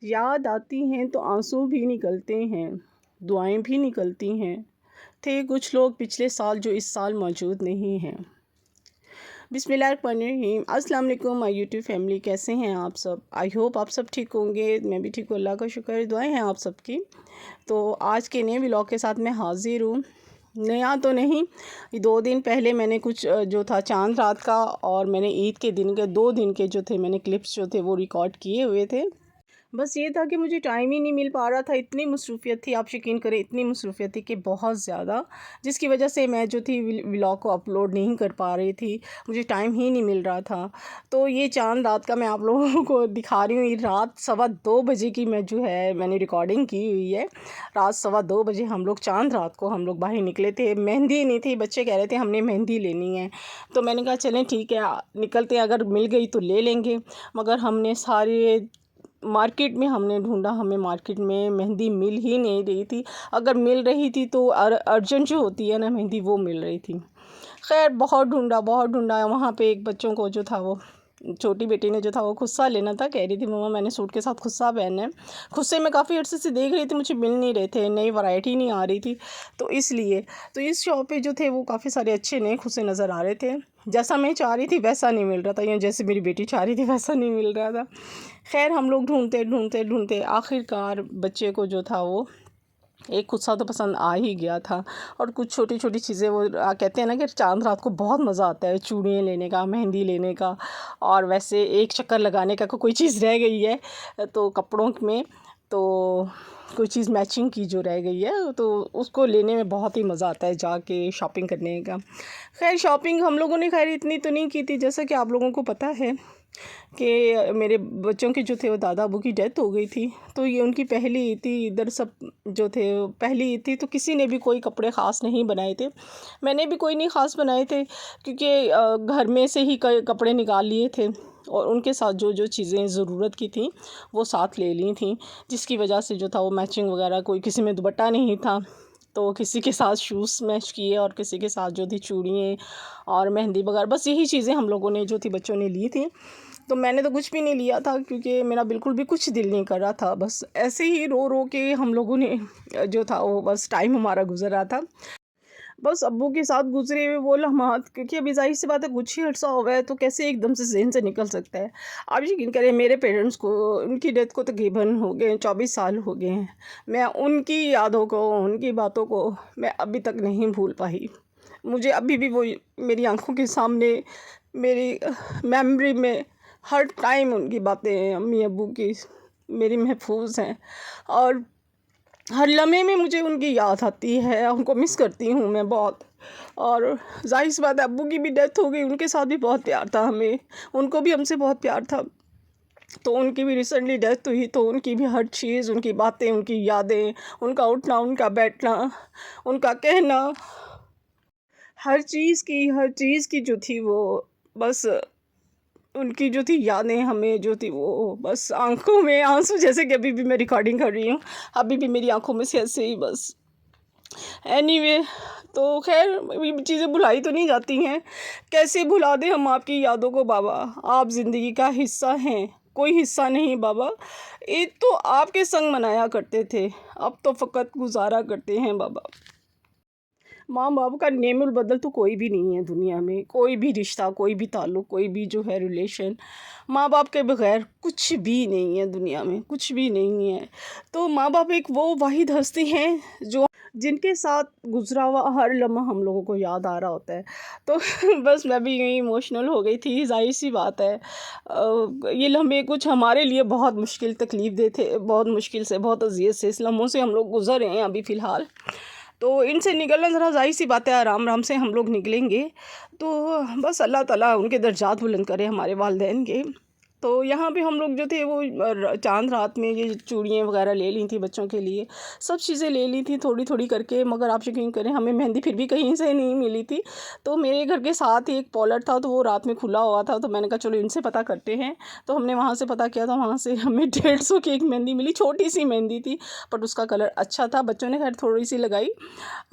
याद आती हैं तो आंसू भी निकलते हैं, दुआएं भी निकलती हैं। थे कुछ लोग पिछले साल जो इस साल मौजूद नहीं हैं। बिस्मिल्लाहिर्रहमानिर्रहीम। अस्सलाम वालेकुम माय यूट्यूब फैमिली, कैसे हैं आप सब? आई होप आप सब ठीक होंगे। मैं भी ठीक हूँ, अल्लाह का शुक्र है, दुआएं हैं आप सबकी। तो आज के नए व्लॉग के साथ मैं हाज़िर हूँ। नया तो नहीं, 2 दिन पहले मैंने कुछ जो था चांद रात का और मैंने ईद के दिन के 2 दिन के जो थे मैंने क्लिप्स जो थे वो रिकॉर्ड किए हुए थे। बस ये था कि मुझे टाइम ही नहीं मिल पा रहा था, इतनी मसरूफ़ियत थी, आप यकीन करें इतनी मसरूफ़ियत थी कि बहुत ज़्यादा, जिसकी वजह से मैं जो थी व्लॉग को अपलोड नहीं कर पा रही थी, मुझे टाइम ही नहीं मिल रहा था। तो ये चांद रात का मैं आप लोगों को दिखा रही हूँ। ये रात 2:15 की मैं जो है मैंने रिकॉर्डिंग की हुई है। रात 2:15 हम लोग चांद रात को हम लोग बाहर निकले थे। मेहंदी नहीं थी, बच्चे कह रहे थे हमने मेहंदी लेनी है, तो मैंने कहा चलें ठीक है निकलते हैं, अगर मिल गई तो ले लेंगे। मगर हमने सारे मार्केट में हमने ढूंढा, हमें मार्केट में मेहंदी मिल ही नहीं रही थी। अगर मिल रही थी तो अर्जेंट जो होती है ना मेहंदी, वो मिल रही थी। खैर बहुत ढूंढा। वहाँ पे एक बच्चों को जो था वो छोटी बेटी ने जो था वो खुस्सा लेना था, कह रही थी मम्मा मैंने सूट के साथ खुस्सा पहनना है। खुस्से में काफ़ी अर्से से देख रही थी, मुझे मिल नहीं रहे थे, नई वैरायटी नहीं आ रही थी, तो इसलिए तो इस शॉप पे जो थे वो काफ़ी सारे अच्छे नए खुस्से नज़र आ रहे थे। जैसा मैं चाह रही थी वैसा नहीं मिल रहा था, या जैसे मेरी बेटी चाह रही थी वैसा नहीं मिल रहा था। खैर हम लोग ढूंढते आखिरकार बच्चे को जो था वो एक खुस्सा तो पसंद आ ही गया था। और कुछ छोटी छोटी चीज़ें वो कहते हैं ना कि चांद रात को बहुत मज़ा आता है चूड़ियाँ लेने का, मेहंदी लेने का, और वैसे एक चक्कर लगाने का कोई चीज़ रह गई है तो कपड़ों में, तो कोई चीज़ मैचिंग की जो रह गई है तो उसको लेने में बहुत ही मज़ा आता है जाके शॉपिंग करने का। खैर शॉपिंग हम लोगों ने खैर इतनी तो नहीं की थी, जैसा कि आप लोगों को पता है कि मेरे बच्चों के जो थे वो दादा अबू की डेथ हो गई थी, तो ये उनकी पहली ईद थी। इधर सब जो थे पहली ईद थी, तो किसी ने भी कोई कपड़े ख़ास नहीं बनाए थे, मैंने भी कोई नहीं ख़ास बनाए थे, क्योंकि घर में से ही कपड़े निकाल लिए थे और उनके साथ जो जो चीज़ें ज़रूरत की थी वो साथ ले ली थी, जिसकी वजह से जो था वो मैचिंग वगैरह, कोई किसी में दुपट्टा नहीं था तो किसी के साथ शूज़ मैच किए और किसी के साथ जो थी चूड़ियाँ और मेहंदी वगैरह, बस यही चीज़ें हम लोगों ने जो थी बच्चों ने ली थी। तो मैंने तो कुछ भी नहीं लिया था क्योंकि मेरा बिल्कुल भी कुछ दिल नहीं कर रहा था, बस ऐसे ही रो रो के हम लोगों ने जो था वो बस टाइम हमारा गुजर रहा था। बस अब्बू के साथ गुजरे हुए वो लम्हात, क्योंकि अभी ज़ाहिर सी बात है कुछ ही अर्सा हो गया है तो कैसे एकदम से ज़हन से निकल सकता है। आप यकीन करें मेरे पेरेंट्स को, उनकी डेथ को तकरीबन हो गए 24 साल हो गए हैं। मैं उनकी यादों को, उनकी बातों को मैं अभी तक नहीं भूल पाई। मुझे अभी भी वो मेरी आंखों के सामने, मेरी मेमोरी में हर टाइम उनकी बातें अम्मी अब्बू की मेरी महफूज हैं, और हर लम्हे में मुझे उनकी याद आती है, उनको मिस करती हूँ मैं बहुत। और जाहिर सी बात है अब्बू की भी डेथ हो गई, उनके साथ भी बहुत प्यार था हमें, उनको भी हमसे बहुत प्यार था, तो उनकी भी रिसेंटली डेथ हुई, तो उनकी भी हर चीज़, उनकी बातें, उनकी यादें, उनका उठना, उनका बैठना, उनका कहना, हर चीज़ की जो थी वो बस, उनकी जो थी यादें हमें जो थी वो बस आंखों में आंसू, जैसे कि अभी भी मैं रिकॉर्डिंग कर रही हूँ, अभी भी मेरी आंखों में से ऐसे ही बस। एनीवे, तो खैर ये चीज़ें भुलाई तो नहीं जाती हैं, कैसे भुला दें हम आपकी यादों को बाबा, आप ज़िंदगी का हिस्सा हैं, कोई हिस्सा नहीं बाबा। ईद तो आपके संग मनाया करते थे, अब तो फ़कत गुजारा करते हैं बाबा। माँ बाप का नेमुल बदल तो कोई भी नहीं है दुनिया में, कोई भी रिश्ता, कोई भी ताल्लुक़, कोई भी जो है रिलेशन, माँ बाप के बग़ैर कुछ भी नहीं है दुनिया में, कुछ भी नहीं है। तो माँ बाप एक वो वाहिद हस्ती हैं जो जिनके साथ गुज़रा हुआ हर लम्हा हम लोगों को याद आ रहा होता है। तो बस मैं भी यहीं इमोशनल हो गई थी, ज़ाहिर-सी बात है। ये लम्हे कुछ हमारे लिए बहुत मुश्किल तकलीफ़ देह थे, बहुत मुश्किल से, बहुत अज़ियत से इस लम्हों से हम लोग गुज़र रहे हैं अभी फ़िलहाल। तो इनसे निकलना ज़रा ज़ाहिर-सी बात है, आराम-आराम से हम लोग निकलेंगे। तो बस अल्लाह ताला उनके दर्जात बुलंद करे हमारे वालिदैन के। तो यहाँ पे हम लोग जो थे वो चाँद रात में ये चूड़ियाँ वग़ैरह ले ली थी बच्चों के लिए, सब चीज़ें ले ली थी थोड़ी-थोड़ी करके, मगर आप यकीन करें हमें मेहंदी फिर भी कहीं से नहीं मिली थी। तो मेरे घर के साथ ही एक पॉलर था, तो वो रात में खुला हुआ था, तो मैंने कहा चलो इनसे पता करते हैं। तो हमने वहाँ से पता किया, तो वहाँ से हमें 150 की एक मेहंदी मिली, छोटी-सी मेहंदी थी, बट उसका कलर अच्छा था। बच्चों ने खैर थोड़ी-सी लगाई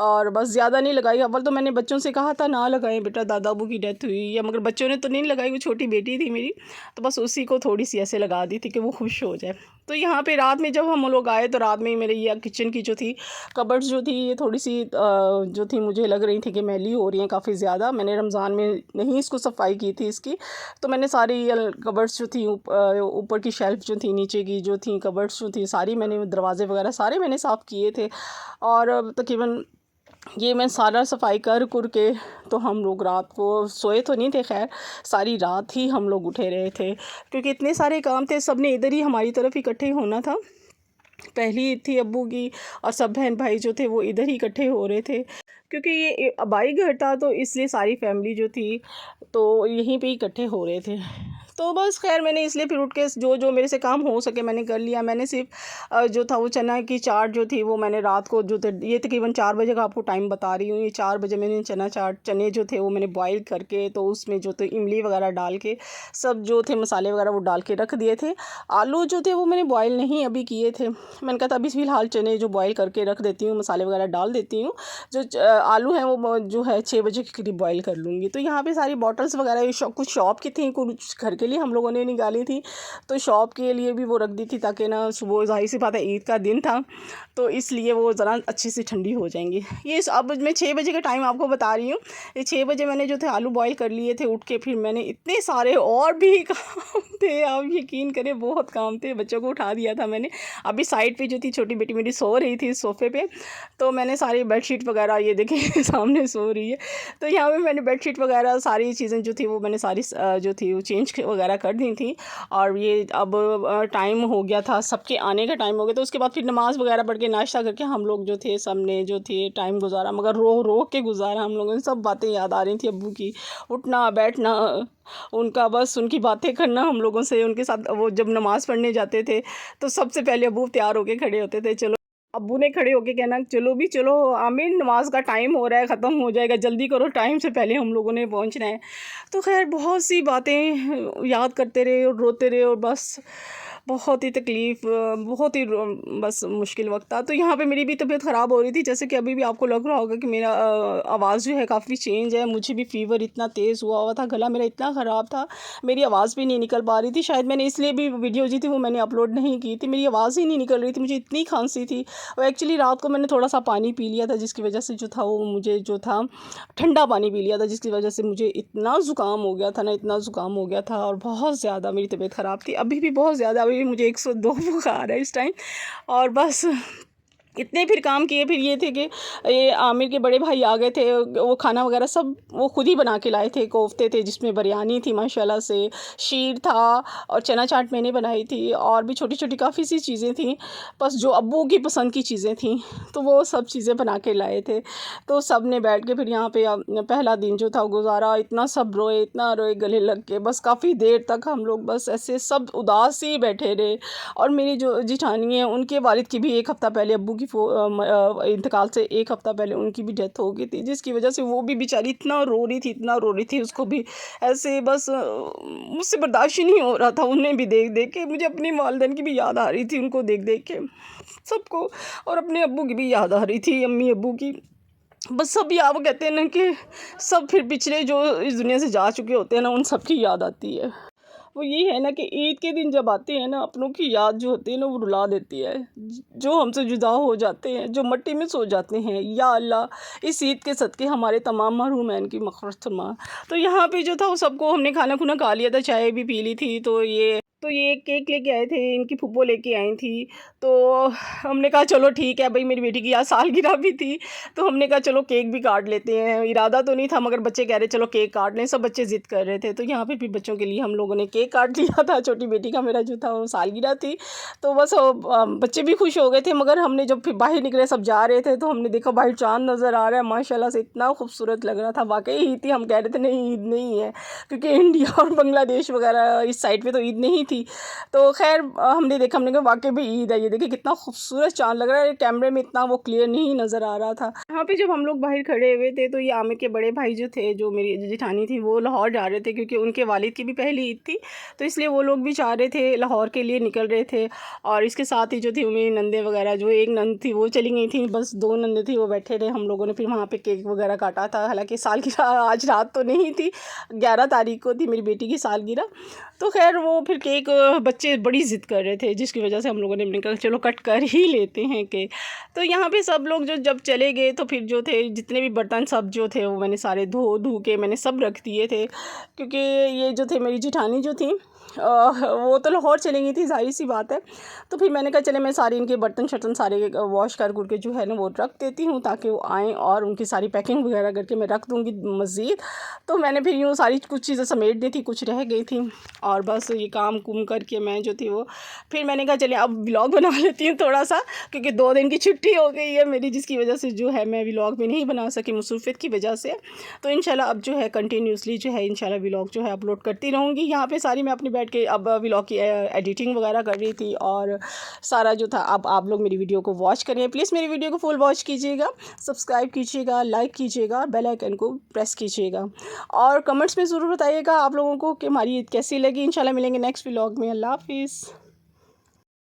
और बस ज़्यादा नहीं लगाई। अव्वल तो मैंने बच्चों से कहा था ना लगाएं बेटा, दादा अबू की डेथ हुई है, मगर बच्चों ने तो नहीं लगाई, वो छोटी बेटी थी मेरी, तो बस उसी को थोड़ी सी ऐसे लगा दी थी कि वो खुश हो जाए। तो यहाँ पे रात में जब हम लोग आए तो रात में ही मेरे ये किचन की जो थी कबर्ड्स जो थी ये थोड़ी सी जो थी मुझे लग रही थी कि मैली हो रही हैं काफ़ी ज़्यादा। मैंने रमज़ान में नहीं इसको सफाई की थी इसकी, तो मैंने सारी कबर्ड्स जो थी ऊपर की शेल्फ जो थी नीचे की जो थी कबर्ड्स जो थी सारी मैंने दरवाजे वगैरह सारे मैंने साफ़ किए थे। और तकरीबन ये मैं सारा सफाई कर के तो हम लोग रात को सोए तो नहीं थे, खैर सारी रात ही हम लोग उठे रहे थे क्योंकि इतने सारे काम थे। सब ने इधर ही हमारी तरफ इकट्ठे होना था। पहली ईद थी अब्बू की और सब बहन भाई जो थे वो इधर ही इकट्ठे हो रहे थे क्योंकि ये अबाई घर था, तो इसलिए सारी फैमिली जो थी तो यहीं पे इकट्ठे हो रहे थे। तो बस खैर मैंने इसलिए फिर उठ के जो जो मेरे से काम हो सके मैंने कर लिया। मैंने सिर्फ जो था वो चना की चाट जो थी वो मैंने रात को जो थे ये तकरीबन 4 बजे का आपको टाइम बता रही हूँ, ये 4 बजे मैंने चने जो थे वो मैंने बॉईल करके तो उसमें जो थे इमली वगैरह डाल के सब जो थे मसाले वगैरह वो डाल के रख दिए थे। आलू जो थे वो मैंने बॉईल नहीं अभी किए थे, मैंने कहा था अभी फ़िलहाल चने जो बॉईल करके रख देती हूँ, मसाले वगैरह डाल देती हूँ, जो आलू हैं वो जो है 6 बजे के करीब बॉईल कर लूँगी। तो यहाँ पे सारी बॉटल्स वगैरह कुछ शॉप की थी, कुछ घर के लिए हम लोगों ने निकाली थी, तो शॉप के लिए भी वो रख दी थी ताकि ना सुबह ज़ाहिर सी बात है ईद का दिन था तो इसलिए वो ज़रा अच्छी सी ठंडी हो जाएंगी। ये अब मैं 6 बजे का टाइम आपको बता रही हूँ, ये 6 बजे मैंने जो थे आलू बॉईल कर लिए थे उठ के। फिर मैंने इतने सारे और भी काम थे, आप यकीन करें बहुत काम थे। बच्चों को उठा दिया था मैंने, अभी साइड पे जो थी छोटी बेटी मेरी सो रही थी सोफ़े पे, तो मैंने सारी बेडशीट वगैरह ये देखें सामने सो रही है, तो यहाँ पे मैंने बेडशीट वगैरह सारी चीज़ें जो थी वो मैंने सारी जो थी वो चेंज वगैरह कर दी थी। और ये अब टाइम हो गया था, सबके आने का टाइम हो गया, तो उसके बाद फिर नमाज़ वगैरह पढ़ के नाश्ता करके हम लोग जो थे सब ने जो थे टाइम गुजारा, मगर रो रो के गुजारा। हम लोगों ने सब बातें याद आ रही थी अब्बू की, उठना बैठना उनका, बस उनकी बातें करना हम लोगों से, उनके साथ वो जब नमाज़ पढ़ने जाते थे तो सबसे पहले अब्बू तैयार होके खड़े होते थे, चलो अब्बू ने खड़े होके कहना चलो भी चलो आमीन नमाज का टाइम हो रहा है, ख़त्म हो जाएगा, जल्दी करो, टाइम से पहले हम लोगों ने पहुंचना है। तो खैर बहुत सी बातें याद करते रहे और रोते रहे और बस बहुत ही तकलीफ़, बहुत ही बस मुश्किल वक्त था। तो यहाँ पे मेरी भी तबीयत ख़राब हो रही थी, जैसे कि अभी भी आपको लग रहा होगा कि मेरा आवाज़ जो है काफ़ी चेंज है। मुझे भी फ़ीवर इतना तेज़ हुआ था, गला मेरा इतना ख़राब था, मेरी आवाज़ भी नहीं निकल पा रही थी। शायद मैंने इसलिए भी वीडियो जो थी वो मैंने अपलोड नहीं की थी, मेरी आवाज़ ही नहीं निकल रही थी, मुझे इतनी खांसी थी। और एक्चुअली रात को मैंने थोड़ा सा पानी पी लिया था जिसकी वजह से जो था वो मुझे जो था ठंडा पानी पी लिया था, जिसकी वजह से मुझे इतना ज़ुकाम हो गया था ना, इतना ज़ुकाम हो गया था और बहुत ज़्यादा मेरी तबीयत ख़राब थी। अभी भी बहुत ज़्यादा, अभी भी मुझे 102 बुखार है इस टाइम। और बस इतने फिर काम किए, फिर ये थे कि ये आमिर के बड़े भाई आ गए थे, वो खाना वगैरह सब वो खुद ही बना के लाए थे। कोफ्ते थे जिसमें बिरयानी थी माशाल्लाह से, शीर था और चना चाट मैंने बनाई थी और भी छोटी छोटी काफ़ी सी चीज़ें थी, बस जो अब्बू की पसंद की चीज़ें थी तो वो सब चीज़ें बना के लाए थे। तो सब ने बैठ के फिर यहाँ पे पहला दिन जो था गुजारा, इतना सब रोए, इतना रोए गले लग के, बस काफ़ी देर तक हम लोग बस ऐसे सब उदास ही बैठे रहे। और मेरी जो जिठानी है उनके वालिद की भी एक हफ़्ता पहले अब्बू की इंतकाल से एक हफ़्ता पहले उनकी भी डेथ हो गई थी, जिसकी वजह से वो भी बेचारी इतना रो रही थी, इतना रो रही थी, उसको भी ऐसे बस मुझसे बर्दाश्त ही नहीं हो रहा था। उन्हें भी देख देख के मुझे अपनी वालिदैन की भी याद आ रही थी, उनको देख देख के सबको, और अपने अब्बू की भी याद आ रही थी, अम्मी अब्बू की। बस सब याद, वो कहते हैं ना कि सब फिर पिछले जो इस दुनिया से जा चुके होते हैं ना उन सब की याद आती है। वो ये है ना कि ईद के दिन जब आते हैं ना अपनों की याद जो होती है ना वो रुला देती है, जो हमसे जुदा हो जाते हैं, जो मट्टी में सो जाते हैं। या अल्लाह इस ईद के सदक़े हमारे तमाम मरहूमैन की मग़फ़िरत फरमा। तो यहाँ पे जो था वो सबको हमने खाना खुना खा लिया था, चाय भी पी ली थी। तो ये केक लेके आए थे, इनकी फूफो लेके आई थी, तो हमने कहा चलो ठीक है भाई, मेरी बेटी की आज सालगिरह भी थी तो हमने कहा चलो केक भी काट लेते हैं। इरादा तो नहीं था मगर बच्चे कह रहे चलो केक काट लें, सब बच्चे ज़िद कर रहे थे। तो यहाँ पे फिर बच्चों के लिए हम लोगों ने केक काट लिया था। छोटी बेटी का मेरा जो था वो सालगिरह थी, तो बस बच्चे भी खुश हो गए थे। मगर हमने जब फिर बाहर निकले, सब जा रहे थे, तो हमने देखा बाहर चाँद नज़र आ रहा है माशाल्लाह से, इतना खूबसूरत लग रहा था। वाकई ईद थी, हम कह रहे थे नहीं ईद नहीं है, क्योंकि इंडिया और बांग्लादेश वगैरह इस साइड पे तो ईद नहीं थी। तो खैर हमने देखा, हमने कहा वाकई भी ईद है। ये देखिए कितना खूबसूरत चाँद लग रहा है, कैमरे में इतना वो क्लियर नहीं नज़र आ रहा था। यहाँ पे जब हम लोग बाहर खड़े हुए थे तो ये आमिर के बड़े भाई जो थे, जो मेरी जिठानी थी, वो लाहौर जा रहे थे क्योंकि उनके वालिद की भी पहली ईद थी, तो इसलिए वो लोग भी चाह रहे थे, लाहौर के लिए निकल रहे थे। और इसके साथ ही जो थी मेरी नंदे वगैरह, जो एक नंद थी वो चली गई थी, बस 2 नंदे थी वो बैठे रहे। हम लोगों ने फिर वहाँ पर केक वगैरह काटा था। हालाँकि सालगिरह आज रात तो नहीं थी, 11 तारीख को थी मेरी बेटी की सालगिरह। तो खैर वो फिर केक बच्चे बड़ी ज़िद कर रहे थे, जिसकी वजह से हम लोगों ने कहा चलो कट कर ही लेते हैं केक। तो यहाँ पे सब लोग जो जब चले गए तो फिर जो थे जितने भी बर्तन सब जो थे वो मैंने सारे धो के मैंने सब रख दिए थे, क्योंकि ये जो थे मेरी जिठानी जो थी वो तो लाहौर चली गई थी, ज़ाहिर सी बात है। तो फिर मैंने कहा चले मैं सारे इनके बर्तन शर्तन सारे वॉश कर के जो है ना वो रख देती हूँ, ताकि वो आएँ और उनकी सारी पैकिंग वगैरह करके मैं रख दूँगी मज़ीद। तो मैंने फिर यूँ सारी कुछ चीज़ें समेट दी थी, कुछ रह गई थी, और बस ये काम कुम करके मैं जो थी वो फिर मैंने कहा चलिए अब व्लॉग बना लेती हूँ थोड़ा सा, क्योंकि 2 दिन की छुट्टी हो गई है मेरी, जिसकी वजह से जो है मैं व्लॉग भी नहीं बना सकी मसरूफ़ियत की वजह से। तो इंशाल्लाह अब जो है कंटिन्यूसली जो है इंशाल्लाह व्लॉग जो है अपलोड करती रहूँगी। यहाँ पे सारी मैं अपनी बैठ के अब व्लॉग की एडिटिंग वगैरह कर रही थी, और सारा जो था अब आप लोग मेरी वीडियो को वॉच करिए, प्लीज़ मेरी वीडियो को फुल वॉच कीजिएगा, सब्सक्राइब कीजिएगा, लाइक कीजिएगा, बेल आइकन को प्रेस कीजिएगा, और कमेंट्स में ज़रूर बताइएगा आप लोगों को कि हमारी ईद कैसी लगी। इंशाल्लाह मिलेंगे नेक्स्ट व्लॉग में। अल्लाह हाफ़िज़।